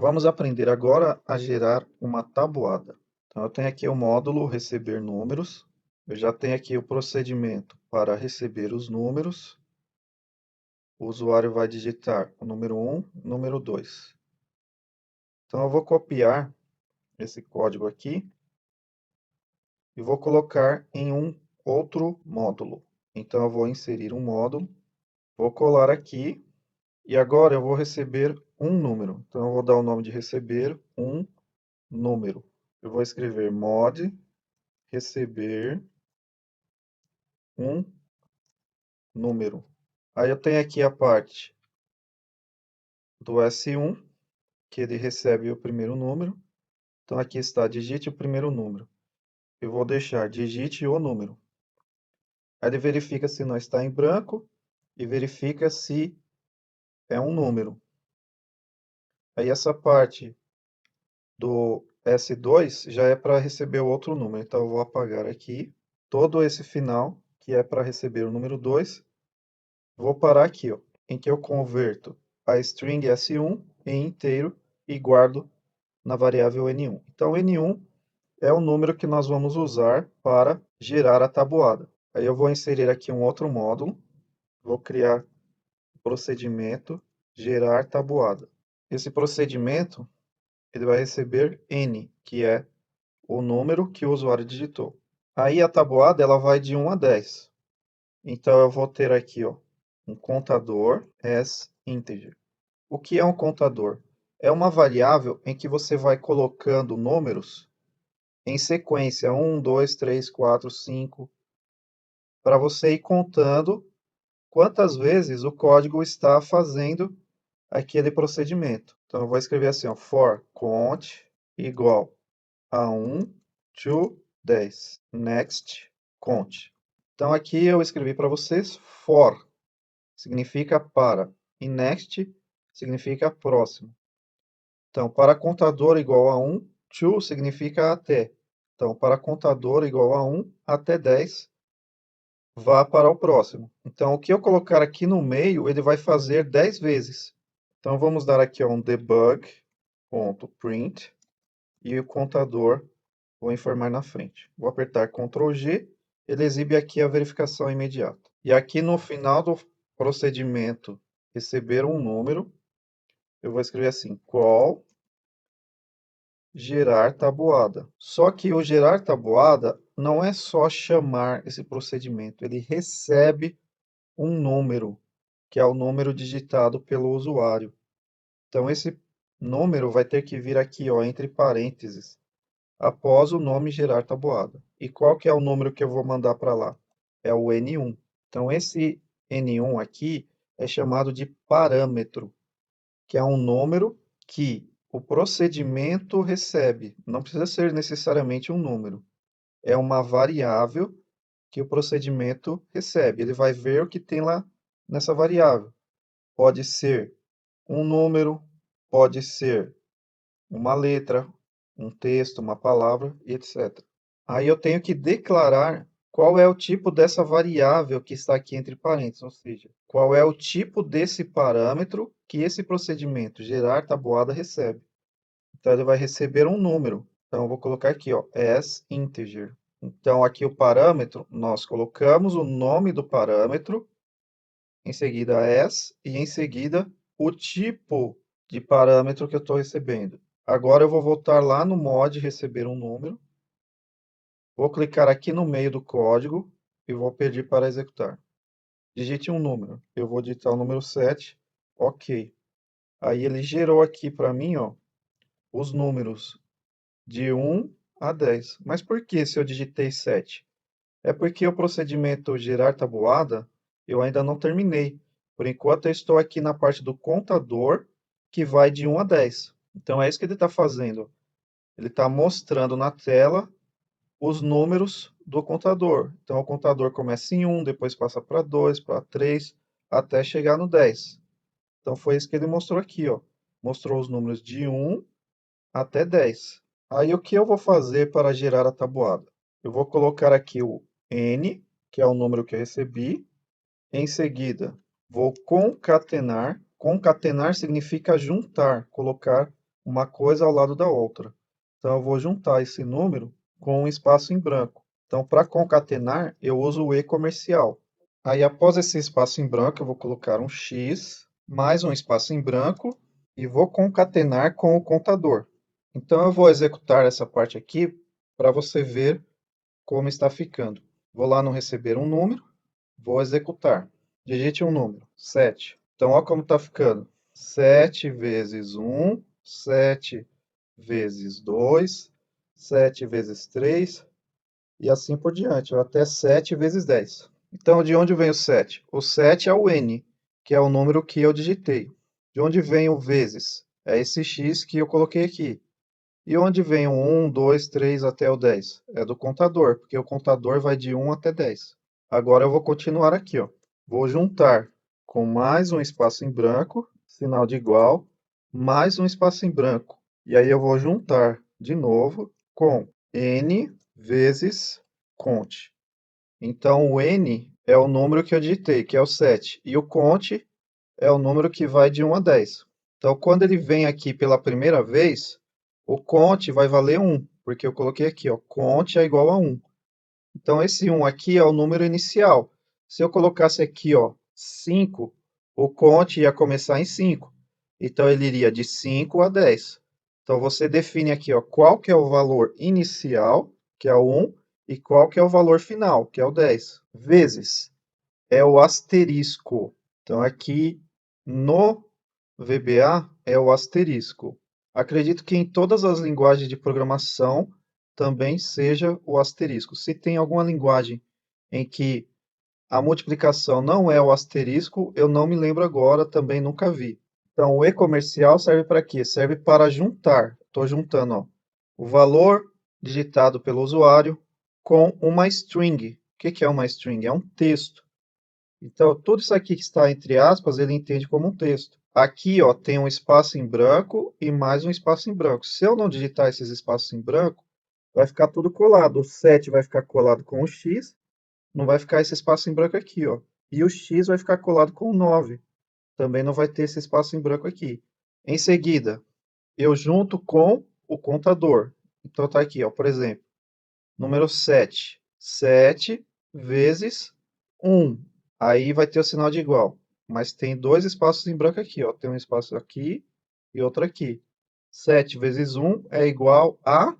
Vamos aprender agora a gerar uma tabuada. Então, eu tenho aqui o módulo receber números. Eu já tenho aqui o procedimento para receber os números. O usuário vai digitar o número 1, número 2. Então, eu vou copiar esse código aqui e vou colocar em um outro módulo. Então, eu vou inserir um módulo, vou colar aqui e agora eu vou receber um número. Então, eu vou dar o nome de receber um número. Eu vou escrever mod receber um número. Aí eu tenho aqui a parte do S1, que ele recebe o primeiro número. Então aqui está, digite o primeiro número. Eu vou deixar digite o número. Aí ele verifica se não está em branco e verifica se é um número. Aí essa parte do S2 já é para receber o outro número. Então eu vou apagar aqui todo esse final, que é para receber o número 2. Vou parar aqui, ó, em que eu converto a string S1 em inteiro e guardo na variável N1. Então, N1 é o número que nós vamos usar para gerar a tabuada. Aí eu vou inserir aqui um outro módulo, vou criar o procedimento gerar tabuada. Esse procedimento ele vai receber N, que é o número que o usuário digitou. Aí a tabuada ela vai de 1 a 10. Então eu vou ter aqui, ó, um contador as integer. O que é um contador? É uma variável em que você vai colocando números em sequência, 1, 2, 3, 4, 5, para você ir contando quantas vezes o código está fazendo aquele procedimento. Então, eu vou escrever assim, ó, for count igual a 1 to 10, next count. Então, aqui eu escrevi para vocês for, significa para, e next significa próximo. Então, para contador igual a 1, to significa até. Então, para contador igual a 1 até 10, vá para o próximo. Então, o que eu colocar aqui no meio, ele vai fazer 10 vezes. Então, vamos dar aqui um debug.print e o contador vou informar na frente. Vou apertar Ctrl G, ele exibe aqui a verificação imediata. E aqui no final do procedimento receber um número, eu vou escrever assim, call gerar tabuada. Só que o gerar tabuada não é só chamar esse procedimento, ele recebe um número, que é o número digitado pelo usuário. Então, esse número vai ter que vir aqui, ó, entre parênteses, após o nome gerar tabuada. E qual que é o número que eu vou mandar para lá? É o N1. Então, esse N1 aqui é chamado de parâmetro, que é um número que o procedimento recebe. Não precisa ser necessariamente um número. É uma variável que o procedimento recebe. Ele vai ver o que tem lá nessa variável. Pode ser um número, pode ser uma letra, um texto, uma palavra, e etc. Aí eu tenho que declarar qual é o tipo dessa variável que está aqui entre parênteses, ou seja, qual é o tipo desse parâmetro que esse procedimento gerar tabuada recebe. Então ele vai receber um número. Então eu vou colocar aqui, ó, as integer. Então aqui o parâmetro, nós colocamos o nome do parâmetro, em seguida as e em seguida o tipo de parâmetro que eu estou recebendo. Agora eu vou voltar lá no mod receber um número. Vou clicar aqui no meio do código e vou pedir para executar. Digite um número. Eu vou digitar o número 7. Ok. Aí ele gerou aqui para mim, ó, os números de 1 a 10. Mas por que se eu digitei 7? É porque o procedimento gerar tabuada eu ainda não terminei. Por enquanto eu estou aqui na parte do contador que vai de 1 a 10. Então é isso que ele está fazendo. Ele está mostrando na tela os números do contador. Então, o contador começa em 1, depois passa para 2, para 3, até chegar no 10. Então, foi isso que ele mostrou aqui, ó. Mostrou os números de 1 até 10. Aí, o que eu vou fazer para gerar a tabuada? Eu vou colocar aqui o N, que é o número que eu recebi. Em seguida, vou concatenar. Concatenar significa juntar, colocar uma coisa ao lado da outra. Então, eu vou juntar esse número com um espaço em branco. Então, para concatenar, eu uso o E comercial. Aí, após esse espaço em branco, eu vou colocar um X, mais um espaço em branco, e vou concatenar com o contador. Então, eu vou executar essa parte aqui para você ver como está ficando. Vou lá no receber um número, vou executar. Digite um número, 7. Então, olha como está ficando. 7 vezes 1, 7 vezes 2, 7 vezes 3, e assim por diante, até 7 vezes 10. Então, de onde vem o 7? O 7 é o n, que é o número que eu digitei. De onde vem o vezes? É esse x que eu coloquei aqui. E onde vem o 1, 2, 3 até o 10? É do contador, porque o contador vai de 1 até 10. Agora eu vou continuar aqui, ó. Vou juntar com mais um espaço em branco, sinal de igual, mais um espaço em branco. E aí eu vou juntar de novo com n vezes conte. Então o n é o número que eu digitei, que é o 7, e o conte é o número que vai de 1 a 10. Então, quando ele vem aqui pela primeira vez, o conte vai valer 1, porque eu coloquei aqui, ó, conte é igual a 1. Então, esse 1 aqui é o número inicial. Se eu colocasse aqui, ó, 5, o conte ia começar em 5. Então, ele iria de 5 a 10. Então, você define aqui, ó, qual que é o valor inicial, que é o 1, e qual que é o valor final, que é o 10. Vezes é o asterisco. Então, aqui no VBA é o asterisco. Acredito que em todas as linguagens de programação também seja o asterisco. Se tem alguma linguagem em que a multiplicação não é o asterisco, eu não me lembro agora, também nunca vi. Então, o e-comercial serve para quê? Serve para juntar. Estou juntando, ó, o valor digitado pelo usuário com uma string. O que é uma string? É um texto. Então, tudo isso aqui que está entre aspas, ele entende como um texto. Aqui, ó, tem um espaço em branco e mais um espaço em branco. Se eu não digitar esses espaços em branco, vai ficar tudo colado. O 7 vai ficar colado com o X, não vai ficar esse espaço em branco aqui, ó. E o X vai ficar colado com o 9. Também não vai ter esse espaço em branco aqui. Em seguida, eu junto com o contador. Então, tá aqui, ó, por exemplo, número 7. 7 vezes 1. Aí vai ter o sinal de igual. Mas tem dois espaços em branco aqui, ó. Tem um espaço aqui e outro aqui. 7 vezes 1 é igual a...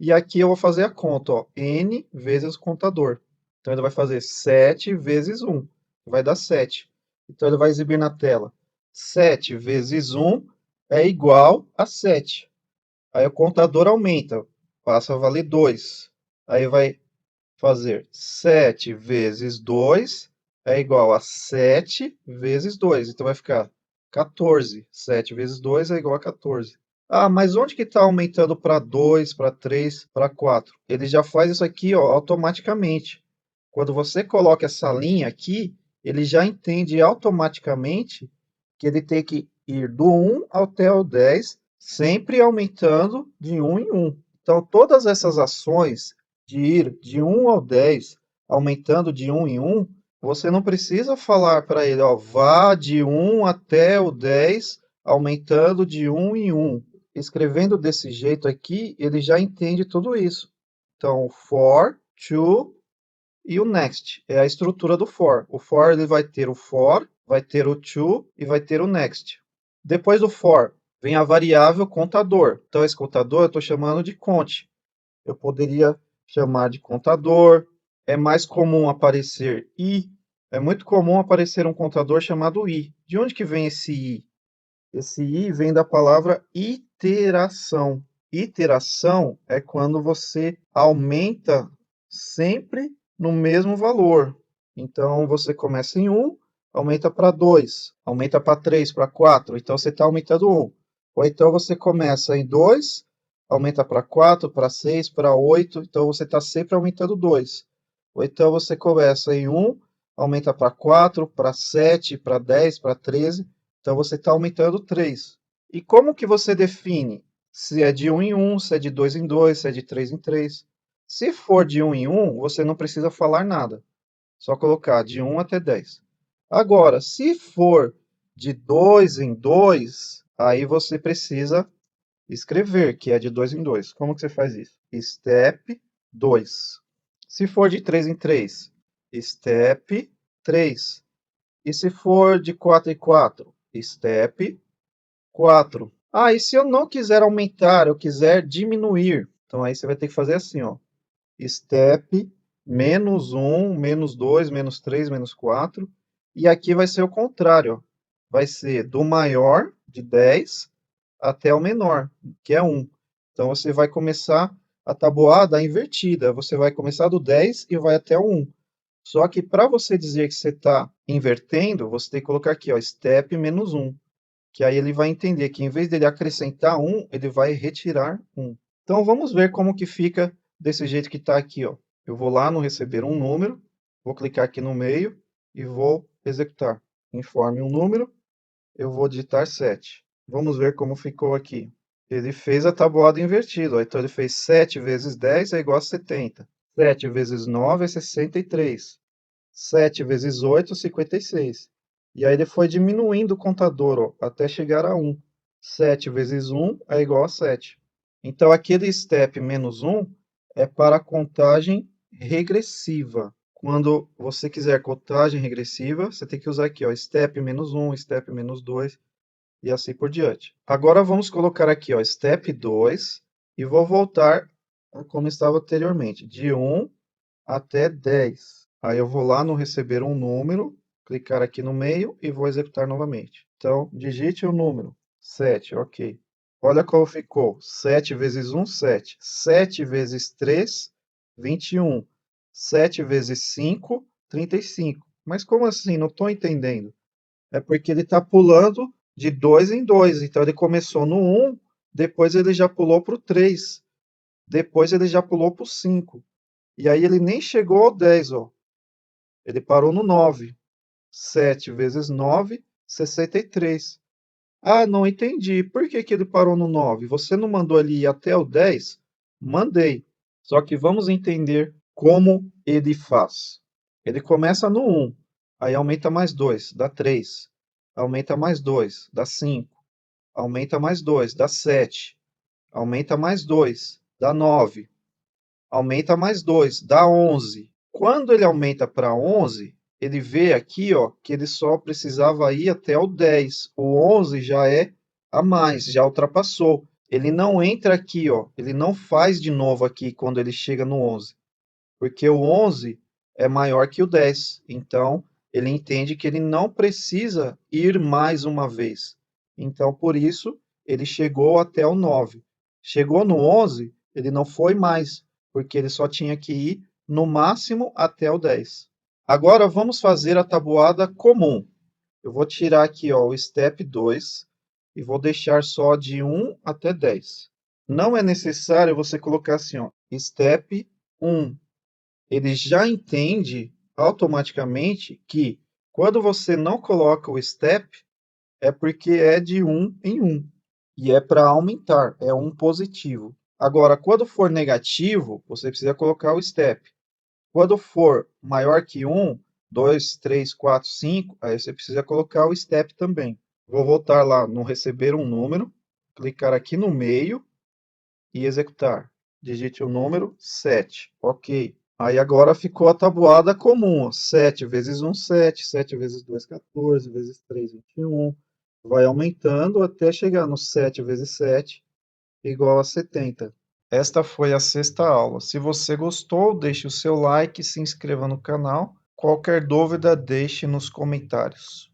E aqui eu vou fazer a conta, ó. N vezes o contador. Então, ele vai fazer 7 vezes 1. Vai dar 7. Então, ele vai exibir na tela. 7 vezes 1 é igual a 7. Aí o contador aumenta. Passa a valer 2. Aí vai fazer 7 vezes 2 é igual a 7 vezes 2. Então, vai ficar 14. 7 vezes 2 é igual a 14. Ah, mas onde que está aumentando para 2, para 3, para 4? Ele já faz isso aqui, ó, automaticamente. Quando você coloca essa linha aqui, ele já entende automaticamente que ele tem que ir do 1 até o 10, sempre aumentando de 1 em 1. Então, todas essas ações de ir de 1 ao 10, aumentando de 1 em 1, você não precisa falar para ele, ó, vá de 1 até o 10, aumentando de 1 em 1. Escrevendo desse jeito aqui, ele já entende tudo isso. Então, for, to e o next é a estrutura do for. O for ele vai ter o for, vai ter o to e vai ter o next. Depois do for, vem a variável contador. Então, esse contador eu estou chamando de conte. Eu poderia chamar de contador. É mais comum aparecer i. É muito comum aparecer um contador chamado i. De onde que vem esse i? Esse i vem da palavra iteração. Iteração é quando você aumenta sempre no mesmo valor. Então, você começa em 1, aumenta para 2, aumenta para 3, para 4. Então, você está aumentando 1. Ou então, você começa em 2, aumenta para 4, para 6, para 8. Então, você está sempre aumentando 2. Ou então, você começa em 1, aumenta para 4, para 7, para 10, para 13. Então, você está aumentando 3. E como que você define se é de 1 em 1, se é de 2 em 2, se é de 3 em 3? Se for de 1 em 1, você não precisa falar nada. Só colocar de 1 até 10. Agora, se for de 2 em 2, aí você precisa escrever, que é de 2 em 2. Como que você faz isso? Step 2. Se for de 3 em 3, step 3. E se for de 4 em 4, step 4. Ah, e se eu não quiser aumentar, eu quiser diminuir, então aí você vai ter que fazer assim, ó. Step menos 1, menos 2, menos 3, menos 4. E aqui vai ser o contrário, ó. Vai ser do maior, de 10, até o menor, que é 1. Então você vai começar a tabuada invertida. Você vai começar do 10 e vai até o 1. Só que para você dizer que você está invertendo, você tem que colocar aqui, ó, step menos 1. Que aí ele vai entender que em vez dele acrescentar 1, ele vai retirar 1. Então vamos ver como que fica desse jeito que está aqui, ó. Eu vou lá no receber um número, vou clicar aqui no meio e vou executar. Informe um número, eu vou digitar 7. Vamos ver como ficou aqui. Ele fez a tabuada invertida, ó. Então ele fez 7 vezes 10 é igual a 70. 7 vezes 9 é 63. 7 vezes 8, 56. E aí ele foi diminuindo o contador, ó, até chegar a 1. 7 vezes 1 é igual a 7. Então, aquele step menos 1 é para a contagem regressiva. Quando você quiser contagem regressiva, você tem que usar aqui, ó, step menos 1, step menos 2 e assim por diante. Agora vamos colocar aqui, ó, step 2 e vou voltar a como estava anteriormente, de 1 até 10. Aí eu vou lá no receber um número, clicar aqui no meio e vou executar novamente. Então, digite o número. 7, ok. Olha como ficou. 7 vezes 1, 7. 7 vezes 3, 21. 7 vezes 5, 35. Mas como assim? Não estou entendendo. É porque ele está pulando de 2 em 2. Então ele começou no 1, depois ele já pulou para o 3, depois ele já pulou para o 5. E aí ele nem chegou ao 10, ó. Ele parou no 9. 7 vezes 9, 63. Ah, não entendi. Por que que ele parou no 9? Você não mandou ele ir até o 10? Mandei. Só que vamos entender como ele faz. Ele começa no 1, aí aumenta mais 2, dá 3. Aumenta mais 2, dá 5. Aumenta mais 2, dá 7. Aumenta mais 2, dá 9. Aumenta mais 2, dá 11. Quando ele aumenta para 11, ele vê aqui, ó, que ele só precisava ir até o 10. O 11 já é a mais, já ultrapassou. Ele não entra aqui, ó, ele não faz de novo aqui quando ele chega no 11, porque o 11 é maior que o 10. Então, ele entende que ele não precisa ir mais uma vez. Então, por isso, ele chegou até o 9. Chegou no 11, ele não foi mais, porque ele só tinha que ir no máximo até o 10. Agora vamos fazer a tabuada comum. Eu vou tirar aqui, ó, o step 2 e vou deixar só de 1 até 10. Não é necessário você colocar assim, ó, step 1. Ele já entende automaticamente que quando você não coloca o step, é porque é de 1 em 1. E é para aumentar, é um positivo. Agora, quando for negativo, você precisa colocar o step. Quando for maior que 1, 2, 3, 4, 5, aí você precisa colocar o step também. Vou voltar lá no receber um número, clicar aqui no meio e executar. Digite o número 7. Ok. Aí agora ficou a tabuada comum. 7 vezes 1, 7. 7 vezes 2, 14. Vezes 3, 21. Vai aumentando até chegar no 7 vezes 7, igual a 70. Esta foi a sexta aula. Se você gostou, deixe o seu like e se inscreva no canal. Qualquer dúvida, deixe nos comentários.